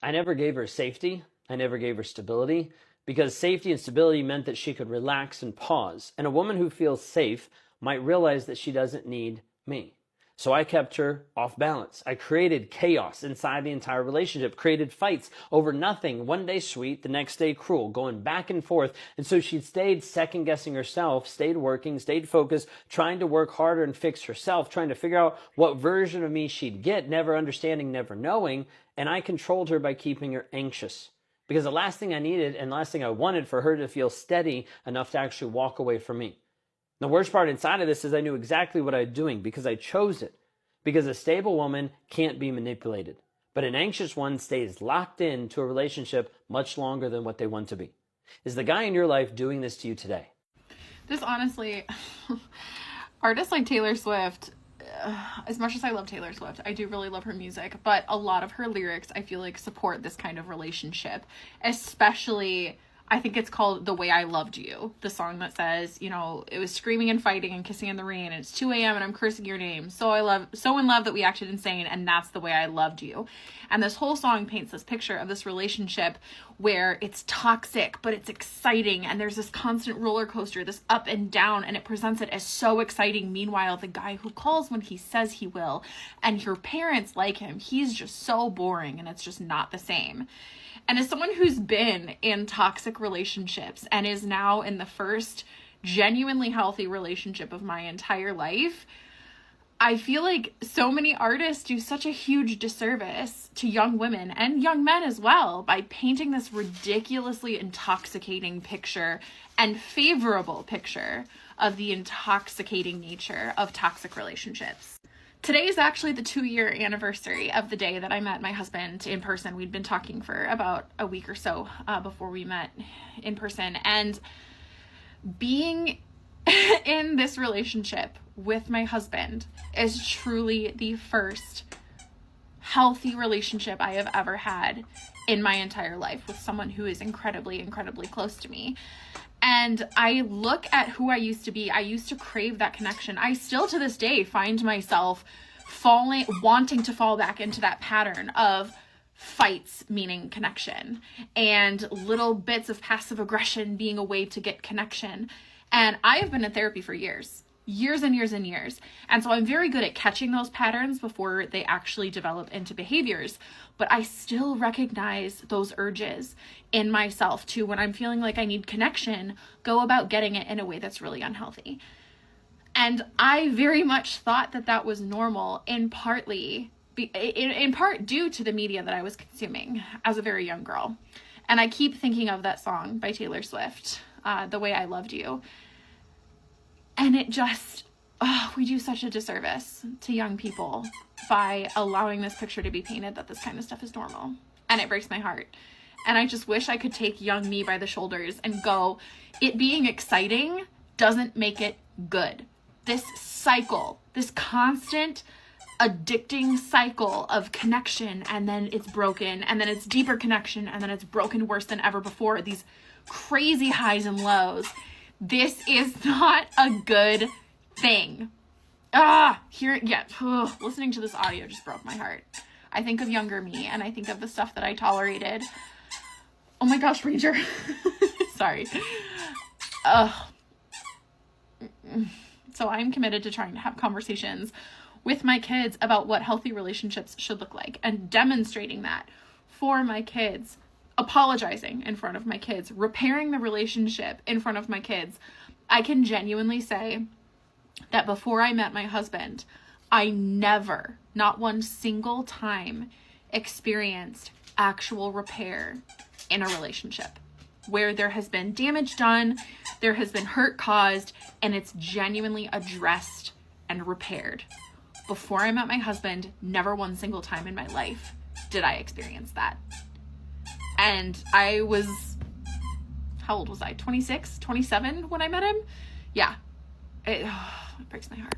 I never gave her safety. I never gave her stability because safety and stability meant that she could relax and pause. And a woman who feels safe might realize that she doesn't need me. So I kept her off balance. I created chaos inside the entire relationship, created fights over nothing. One day sweet, the next day cruel, going back and forth. And so she stayed second guessing herself, stayed working, stayed focused, trying to work harder and fix herself, trying to figure out what version of me she'd get, never understanding, never knowing. And I controlled her by keeping her anxious. Because the last thing I needed and the last thing I wanted for her to feel steady enough to actually walk away from me. The worst part inside of this is I knew exactly what I was doing because I chose it. Because a stable woman can't be manipulated. But an anxious one stays locked into a relationship much longer than what they want to be. Is the guy in your life doing this to you today? This honestly, artists like Taylor Swift, as much as I love Taylor Swift, I do really love her music, but a lot of her lyrics I feel like support this kind of relationship, especially I think it's called The Way I Loved You, the song that says, you know, it was screaming and fighting and kissing in the rain, and it's 2 a.m. and I'm cursing your name. So in love that we acted insane, and that's the way I loved you. And this whole song paints this picture of this relationship where it's toxic, but it's exciting, and there's this constant roller coaster, this up and down, and it presents it as so exciting. Meanwhile, the guy who calls when he says he will, and your parents like him, he's just so boring, and it's just not the same. And as someone who's been in toxic relationships and is now in the first genuinely healthy relationship of my entire life, I feel like so many artists do such a huge disservice to young women and young men as well by painting this ridiculously intoxicating picture and favorable picture of the intoxicating nature of toxic relationships. Today is actually the 2-year anniversary of the day that I met my husband in person. We'd been talking for about a week or so before we met in person. And being in this relationship with my husband is truly the first healthy relationship I have ever had in my entire life with someone who is incredibly, incredibly close to me. And I look at who I used to be. I used to crave that connection. I still to this day find myself wanting to fall back into that pattern of fights meaning connection and little bits of passive aggression being a way to get connection. And I have been in therapy for years and years and years. And so I'm very good at catching those patterns before they actually develop into behaviors. But I still recognize those urges in myself to, when I'm feeling like I need connection, go about getting it in a way that's really unhealthy. And I very much thought that that was normal, in part due to the media that I was consuming as a very young girl. And I keep thinking of that song by Taylor Swift, The Way I Loved You. And it just, we do such a disservice to young people by allowing this picture to be painted that this kind of stuff is normal. And it breaks my heart. And I just wish I could take young me by the shoulders and go, it being exciting doesn't make it good. This cycle, this constant addicting cycle of connection, and then it's broken, and then it's deeper connection, and then it's broken worse than ever before. These crazy highs and lows. This is not a good thing. Listening to this audio just broke my heart. I think of younger me, and I think of the stuff that I tolerated. Oh my gosh, Ranger. Sorry. So I'm committed to trying to have conversations with my kids about what healthy relationships should look like and demonstrating that for my kids, apologizing in front of my kids, repairing the relationship in front of my kids. I can genuinely say that before I met my husband, I never, not one single time, experienced actual repair in a relationship where there has been damage done, there has been hurt caused, and it's genuinely addressed and repaired. Before I met my husband, never one single time in my life did I experience that. And I was, how old was I? 26, 27 when I met him? Yeah. It breaks my heart.